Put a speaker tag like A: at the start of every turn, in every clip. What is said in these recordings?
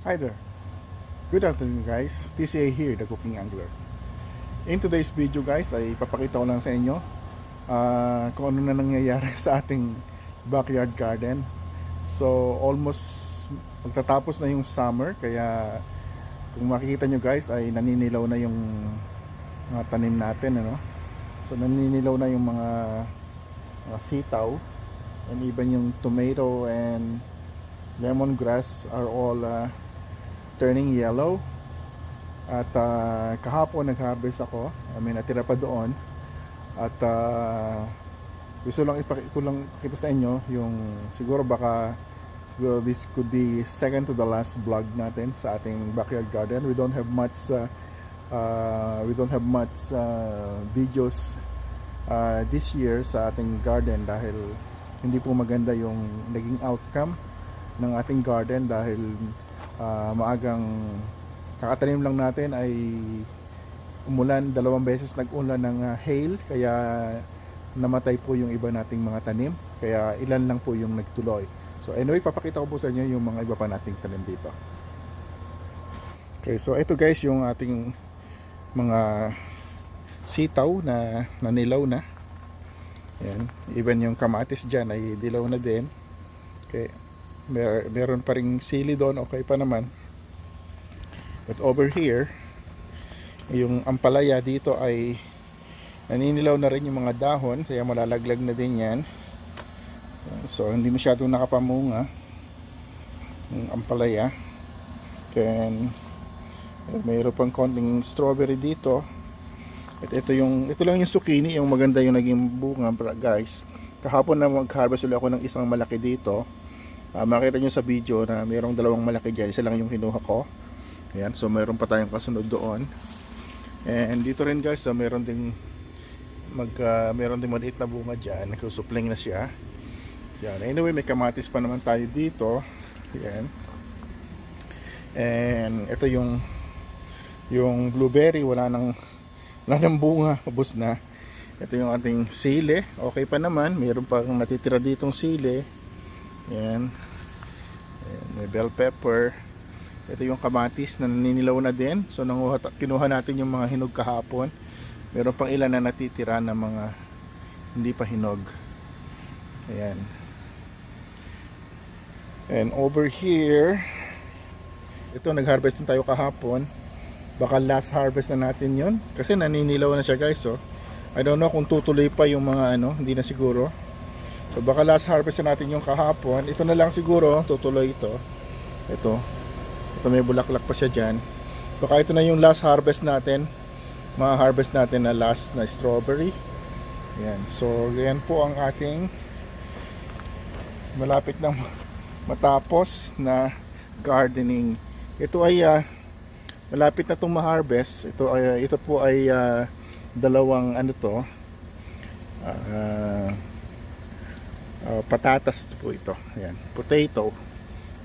A: Hi there. Good afternoon guys. TCA here, the Cooking Angler. In today's video guys ay papakita ko lang sa inyo kung ano na nangyayari sa ating backyard garden. So almost magtatapos na yung summer, kaya kung makikita nyo guys ay naninilaw na yung mga tanim natin, ano? So naninilaw na yung mga sitaw, and even yung tomato and lemongrass are all turning yellow. At kahapon nag-harvest ako. Natira pa doon. At gusto lang ipakita sa inyo yung siguro baka this could be second to the last vlog natin sa ating backyard garden. We don't have much videos this year sa ating garden dahil hindi po maganda yung naging outcome ng ating garden dahil maagang kakatanim lang natin ay umulan, 2 beses nag-ulan ng hail, kaya namatay po yung iba nating mga tanim, kaya ilan lang po yung nagtuloy. So anyway, papakita ko po sa inyo yung mga iba pa nating tanim dito. Okay, so ito guys yung ating mga sitaw na nanilaw na. Yan, even yung kamatis dyan ay dilaw na din. Okay, meron pa ring sili doon, okay pa naman. But over here, yung ampalaya dito ay naninilaw na rin yung mga dahon, kaya malalaglag na din yan. So hindi masyadong nakapamunga yung ampalaya. Then mayroon pang konting strawberry dito. At ito lang yung zucchini, yung maganda yung naging bunga guys. Kahapon na mag-harvest ulit ako ng isang malaki dito. Makita nyo sa video na mayroong 2 malaki dyan, isa lang yung kinuha ko. Ayan, so mayroon pa tayong kasunod doon. And dito rin guys, so meron ding maliit na bunga dyan, nagsusupling na siya. Yan. Anyway, may kamatis pa naman tayo dito. Ayan. And ito yung blueberry, wala nang bunga, ubos na. Ito yung ating sili, okay pa naman, mayroon pa natitira ditong sili. Ayan. Ayan, may bell pepper. Ito yung kamatis na naninilaw na din. So kinuha natin yung mga hinog kahapon. Meron pang ilan na natitira na mga hindi pa hinog. Ayan. And over here, ito nag-harvest din tayo kahapon. Baka last harvest na natin yon kasi naninilaw na siya guys. So I don't know kung tutuloy pa yung mga hindi na siguro. So baka last harvest na natin yung kahapon. Ito na lang siguro, tutuloy ito. Ito may bulaklak pa siya dyan. Baka ito na yung last harvest natin. Ma-harvest natin na last na strawberry. Ayan. So yan po ang ating malapit na matapos na gardening. Ito ay malapit na itong ma-harvest. Ito po ay dalawang patatas po ito. Ayan, potato.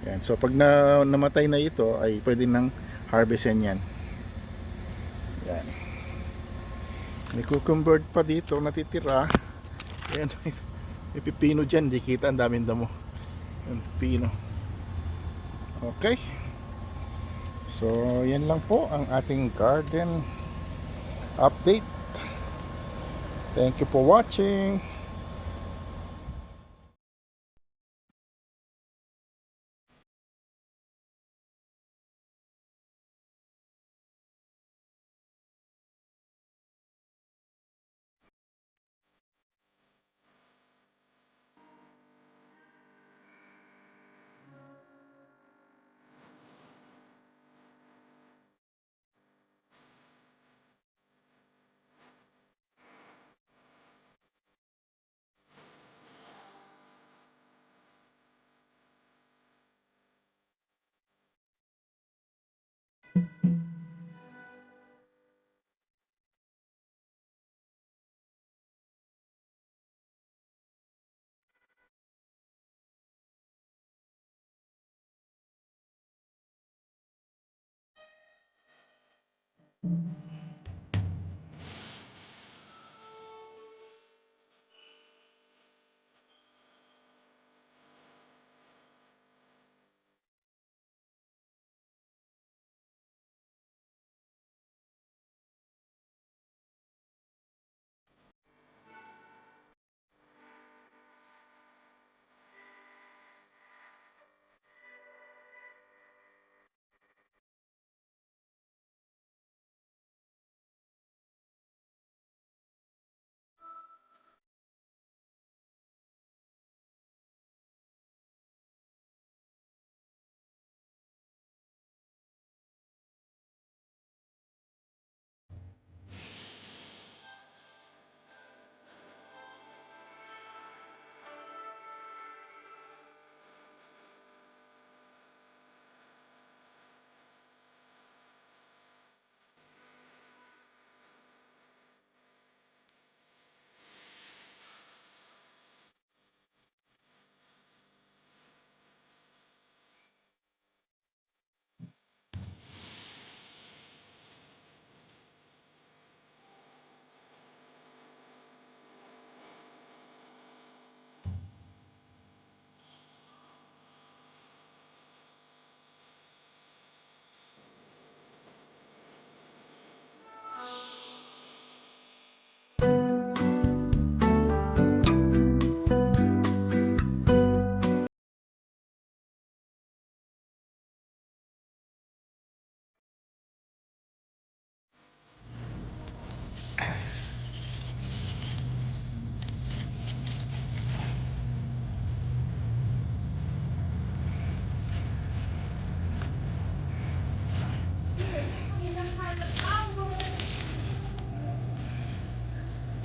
A: Ayan. So pag namatay na ito ay pwede nang harvestin yan. Ayan. May cucumber pa dito natitira. Ayan. May pipino dyan, di kita, ang daming damo. Ayan, pipino. Okay. So yan lang po ang ating garden update. Thank you for watching.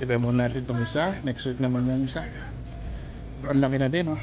A: Tira muna natin itong isa. Next week naman yung isa. Ang laki na din, oh.